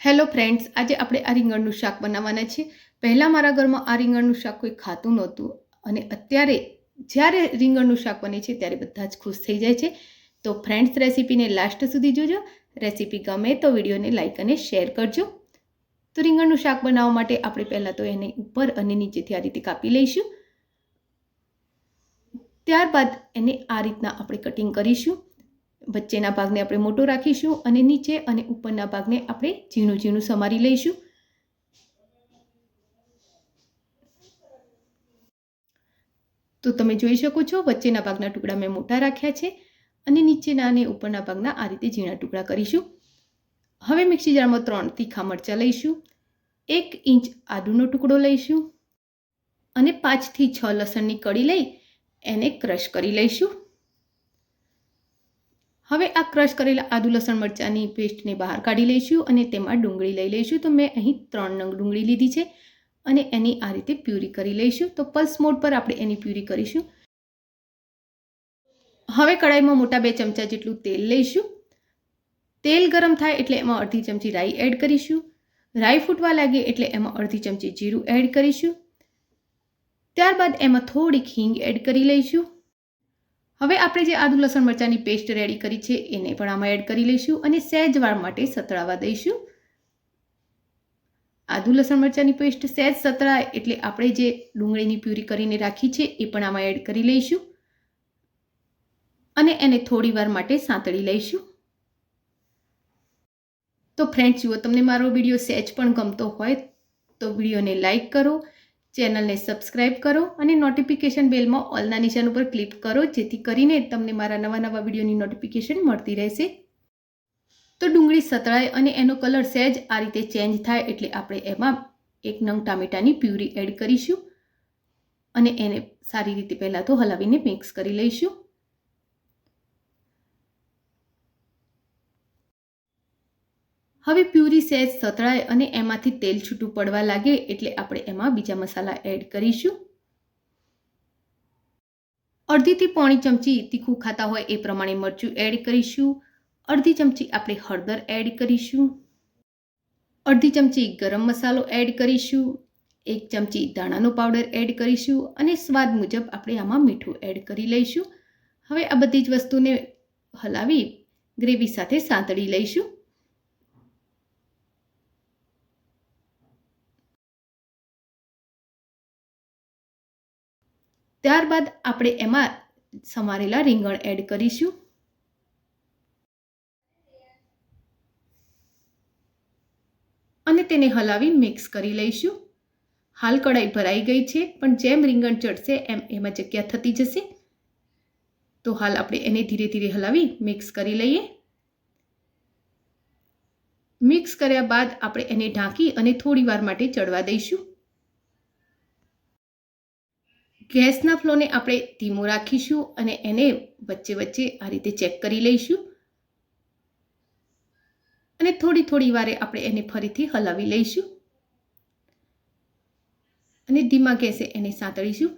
Hello friends, આજે આપણે આ રીંગણનું શાક બનાવવાના છે. પહેલાં મારા ઘરમાં આ રીંગણનું શાક કોઈ ખાતું નહોતું અને અત્યારે જ્યારે રીંગણનું શાક બને છે ત્યારે બધા જ ખુશ થઈ જાય છે. તો ફ્રેન્ડ્સ, રેસીપીને લાસ્ટ સુધી જોજો. રેસીપી ગમે તો વિડીયોને લાઇક અને શેર કરજો. તો રીંગણનું શાક બનાવવા માટે આપણે પહેલાં તો એને ઉપર અને નીચેથી આ રીતે કાપી લઈશું. ત્યારબાદ એને આ રીતના આપણે કટિંગ કરીશું. વચ્ચેના ભાગને આપણે મોટો રાખીશું અને નીચે અને ઉપરના ભાગને આપણે ઝીણું ઝીણું સમારી લઈશું. તો તમે જોઈ શકો છો, વચ્ચેના ભાગના ટુકડા મેં મોટા રાખ્યા છે અને નીચેના અને ઉપરના ભાગના આ રીતે ઝીણા ટુકડા કરીશું. હવે મિક્સી જારમાં 3 તીખા મરચાં લઈશું, 1 ઇંચ આદુનો ટુકડો લઈશું અને 5 થી 6 લસણની કળી લઈ એને ક્રશ કરી લઈશું. હવે આ ક્રશ કરેલા આદુ લસણ મરચાંની પેસ્ટને બહાર કાઢી લઈશું અને તેમાં ડુંગળી લઈ લઈશું. તો મેં અહીં 3 નંગ ડુંગળી લીધી છે અને એની આ રીતે પ્યુરી કરી લઈશું. તો પલ્સ મોડ પર આપણે એની પ્યુરી કરીશું. હવે કડાઈમાં મોટા 2 ચમચા જેટલું તેલ લઈશું. તેલ ગરમ થાય એટલે એમાં અડધી ચમચી રાઈ એડ કરીશું. રાઈ ફૂટવા લાગે એટલે એમાં અડધી ચમચી જીરું એડ કરીશું. ત્યારબાદ એમાં થોડીક હિંગ એડ કરી લઈશું. હવે આપણે જે આદુ લસણ મરચાંની પેસ્ટ રેડી કરી છે એને પણ આમાં એડ કરી લઈશું અને સહેજ વાર માટે સતળાવા દઈશું. આદુ લસણ મરચાંની પેસ્ટ સહેજ સતળાય એટલે આપણે જે ડુંગળીની પ્યુરી કરીને રાખી છે એ પણ આમાં એડ કરી લઈશું અને એને થોડી વાર માટે સાંતળી લઈશું. તો ફ્રેન્ડ્સ, જુઓ, તમને મારો વિડીયો સહેજ પણ ગમતો હોય તો વિડીયોને લાઇક કરો, ચેનલને સબસ્ક્રાઇબ કરો અને નોટિફિકેશન બેલમાં ઓલના નિશાન ઉપર ક્લિક કરો, જેથી કરીને તમને મારા નવા વિડીયોની નોટિફિકેશન મળતી રહેશે. તો ડુંગળી સતળાય અને એનો કલર સહેજ આ રીતે ચેન્જ થાય એટલે આપણે એમાં 1 નંગ ટામેટાની પ્યુરી એડ કરીશું અને એને સારી રીતે પહેલાં તો હલાવીને મિક્સ કરી લઈશું. હવે પ્યુરી સહેજ સતળાય અને એમાંથી તેલ છૂટું પડવા લાગે એટલે આપણે એમાં બીજા મસાલા એડ કરીશું. 1/2 થી 1/4 ચમચી તીખું ખાતા હોય એ પ્રમાણે મરચું એડ કરીશું. 1/2 ચમચી આપણે હળદર એડ કરીશું. 1/2 ચમચી ગરમ મસાલો એડ કરીશું. 1 ચમચી ધાણાનો પાવડર એડ કરીશું અને સ્વાદ મુજબ આપણે આમાં મીઠું એડ કરી લઈશું. હવે આ બધી જ વસ્તુને હલાવી ગ્રેવી સાથે સાંતળી લઈશું. ત્યારબાદ આપણે એમાં સમારેલા રીંગણ એડ કરીશું અને તેને હલાવી મિક્સ કરી લઈશું. હાલ કઢાઈ ભરાઈ ગઈ છે, પણ જેમ રીંગણ ચડશે એમ એમાં જગ્યા થતી જશે. તો હાલ આપણે એને ધીરે ધીરે હલાવી મિક્સ કરી લઈએ. મિક્સ કર્યા બાદ આપણે એને ઢાંકી અને થોડી વાર માટે ચડવા દઈશું. ગેસના ફ્લોને આપણે ધીમો રાખીશું અને એને વચ્ચે વચ્ચે આ રીતે ચેક કરી લઈશું અને થોડી વારે આપણે એને ફરીથી હલાવી લઈશું અને ધીમા ગેસે એને સાંતળીશું.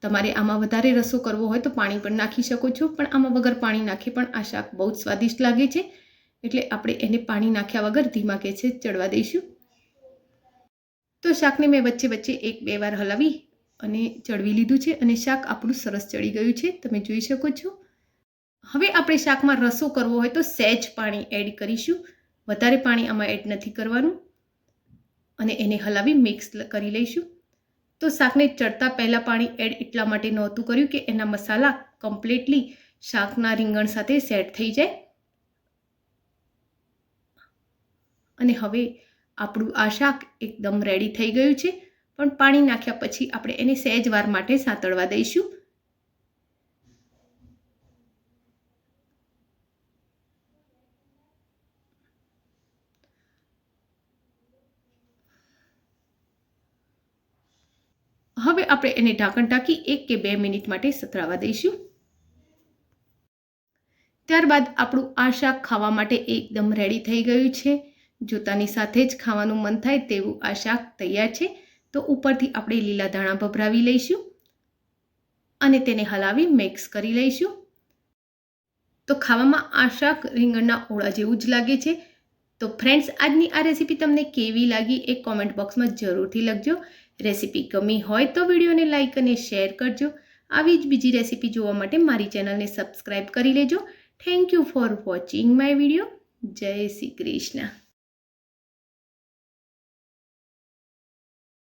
તમારે આમાં વધારે રસો કરવો હોય તો પાણી પણ નાખી શકો છો, પણ આમાં વગર પાણી નાખે પણ આ શાક બહુ જ સ્વાદિષ્ટ લાગે છે, એટલે આપણે એને પાણી નાખ્યા વગર ધીમા ગેસે ચડવા દઈશું. તો શાકને મેં વચ્ચે વચ્ચે 1-2 વાર હલાવી અને ચડવી લીધું છે અને શાક આપણું સરસ ચડી ગયું છે, તમે જોઈ શકો છો. હવે આપણે શાકમાં રસો કરવો હોય તો સહેજ પાણી એડ કરીશું, વધારે પાણી આમાં એડ નથી કરવાનું અને એને હલાવી મિક્સ કરી લઈશું. તો શાકને ચડતા પહેલાં પાણી એડ એટલા માટે નહોતું કર્યું કે એના મસાલા કમ્પ્લીટલી શાકના રીંગણ સાથે સેટ થઈ જાય. અને હવે આપણું આ શાક એકદમ રેડી થઈ ગયું છે, પણ પાણી નાખ્યા પછી આપણે એને સહેજ વાર માટે સાંતળવા દઈશું. હવે આપણે એને ઢાંકણ ઢાંકી 1 કે 2 મિનિટ માટે સતળાવા દઈશું. ત્યારબાદ આપણું આ શાક ખાવા માટે એકદમ રેડી થઈ ગયું છે. જોતાની સાથે જ ખાવાનું મન થાય તેવું આ શાક તૈયાર છે. તો ઉપરથી આપણે લીલા ધાણા ભભરાવી લઈશું અને તેને હલાવી મિક્સ કરી લઈશું. તો ખાવામાં આ શાક રીંગણના ઓળા જેવું જ લાગે છે. તો ફ્રેન્ડ્સ, આજની આ રેસીપી તમને કેવી લાગી એ કોમેન્ટ બોક્સમાં જરૂરથી લખજો. રેસીપી ગમી હોય તો વિડીયોને લાઇક અને શેર કરજો. આવી જ બીજી રેસીપી જોવા માટે મારી ચેનલને સબસ્ક્રાઈબ કરી લેજો. Thank you for watching my video. જય શ્રી કૃષ્ણ.